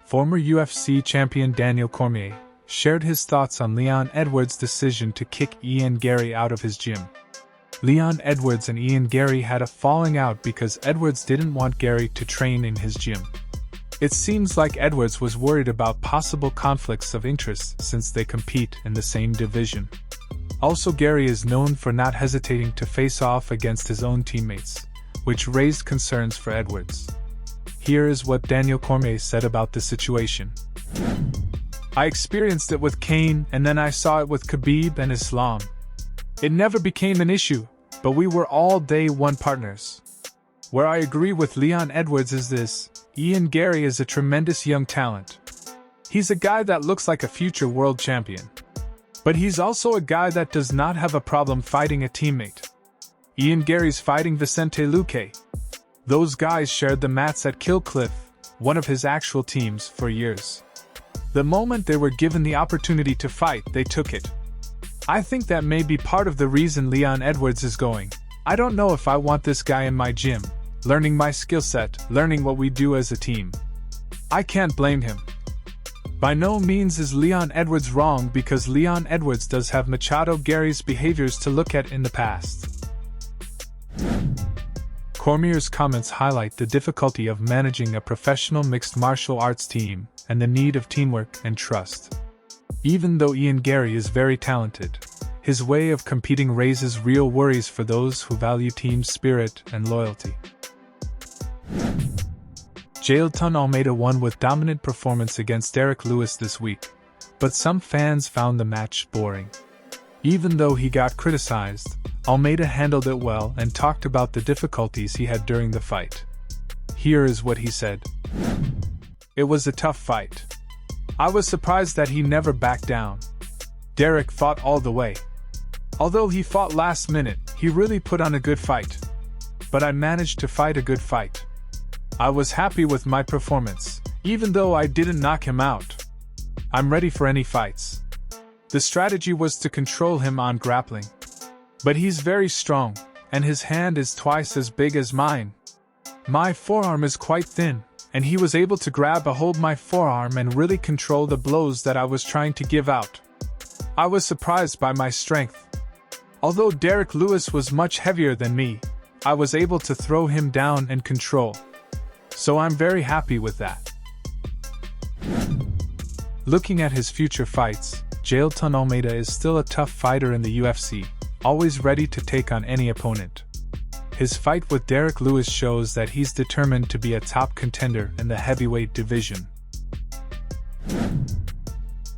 Former UFC champion Daniel Cormier shared his thoughts on Leon Edwards' decision to kick Ian Garry out of his gym. Leon Edwards and Ian Garry had a falling out because Edwards didn't want Garry to train in his gym. It seems like Edwards was worried about possible conflicts of interest since they compete in the same division. Also, Garry is known for not hesitating to face off against his own teammates, which raised concerns for Edwards. Here is what Daniel Cormier said about the situation. "I experienced it with Kane and then I saw it with Khabib and Islam. It never became an issue, but we were all day one partners. Where I agree with Leon Edwards is this: Ian Garry is a tremendous young talent. He's a guy that looks like a future world champion. But he's also a guy that does not have a problem fighting a teammate. Ian Garry's fighting Vicente Luque. Those guys shared the mats at Kill Cliff, one of his actual teams, for years. The moment they were given the opportunity to fight, they took it. I think that may be part of the reason Leon Edwards is going. I don't know if I want this guy in my gym, learning my skill set, learning what we do as a team. I can't blame him." By no means is Leon Edwards wrong, because Leon Edwards does have Machado Garry's behaviors to look at in the past. Cormier's comments highlight the difficulty of managing a professional mixed martial arts team and the need of teamwork and trust. Even though Ian Garry is very talented, his way of competing raises real worries for those who value team spirit and loyalty. Jailton Almeida won with dominant performance against Derrick Lewis this week, but some fans found the match boring. Even though he got criticized, Almeida handled it well and talked about the difficulties he had during the fight. Here is what he said. "It was a tough fight. I was surprised that he never backed down. Derrick fought all the way. Although he fought last minute, he really put on a good fight. But I managed to fight a good fight. I was happy with my performance, even though I didn't knock him out. I'm ready for any fights. The strategy was to control him on grappling. But he's very strong, and his hand is twice as big as mine. My forearm is quite thin, and he was able to grab a hold of my forearm and really control the blows that I was trying to give out. I was surprised by my strength. Although Derrick Lewis was much heavier than me, I was able to throw him down and control. So I'm very happy with that." Looking at his future fights, Jailton Almeida is still a tough fighter in the UFC, always ready to take on any opponent. His fight with Derrick Lewis shows that he's determined to be a top contender in the heavyweight division.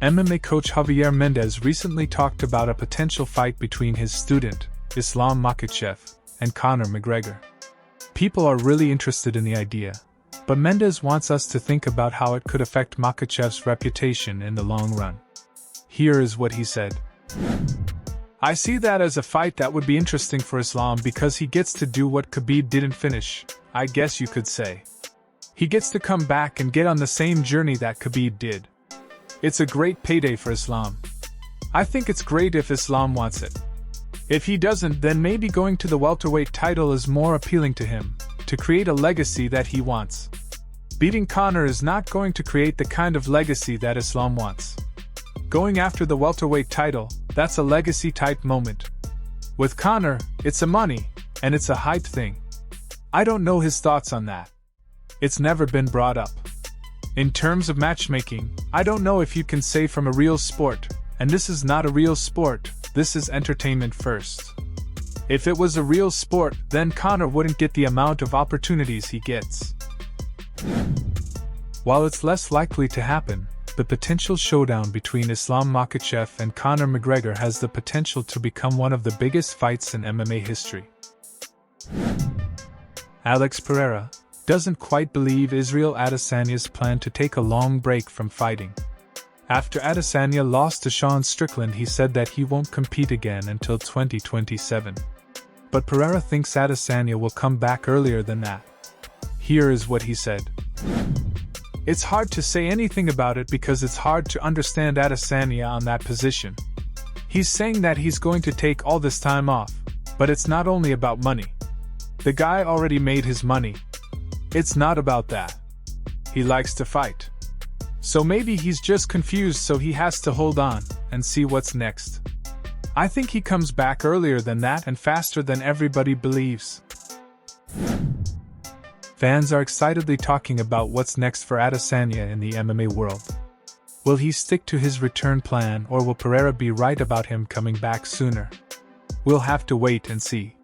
MMA coach Javier Mendez recently talked about a potential fight between his student, Islam Makhachev, and Conor McGregor. People are really interested in the idea, but Mendez wants us to think about how it could affect Makhachev's reputation in the long run. Here is what he said. "I see that as a fight that would be interesting for Islam because he gets to do what Khabib didn't finish, I guess you could say. He gets to come back and get on the same journey that Khabib did. It's a great payday for Islam. I think it's great if Islam wants it. If he doesn't, then maybe going to the welterweight title is more appealing to him, to create a legacy that he wants. Beating Conor is not going to create the kind of legacy that Islam wants. Going after the welterweight title, that's a legacy-type moment. With Conor, it's a money, and it's a hype thing. I don't know his thoughts on that. It's never been brought up. In terms of matchmaking, I don't know if you can say from a real sport, and this is not a real sport, this is entertainment first. If it was a real sport, then Conor wouldn't get the amount of opportunities he gets. While it's less likely to happen, the potential showdown between Islam Makhachev and Conor McGregor has the potential to become one of the biggest fights in MMA history. Alex Pereira doesn't quite believe Israel Adesanya's plan to take a long break from fighting. After Adesanya lost to Sean Strickland, he said that he won't compete again until 2027. But Pereira thinks Adesanya will come back earlier than that. Here is what he said. "It's hard to say anything about it because it's hard to understand Adesanya on that position. He's saying that he's going to take all this time off, but it's not only about money. The guy already made his money. It's not about that. He likes to fight. So maybe he's just confused, so he has to hold on and see what's next. I think he comes back earlier than that and faster than everybody believes. Fans are excitedly talking about what's next for Adesanya in the MMA world. Will he stick to his return plan, or will Pereira be right about him coming back sooner? We'll have to wait and see.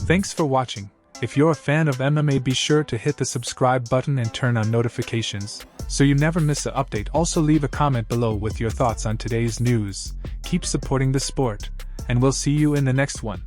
Thanks for watching. If you're a fan of MMA, be sure to hit the subscribe button and turn on notifications, so you never miss an update. Also leave a comment below with your thoughts on today's news. Keep supporting the sport, and we'll see you in the next one.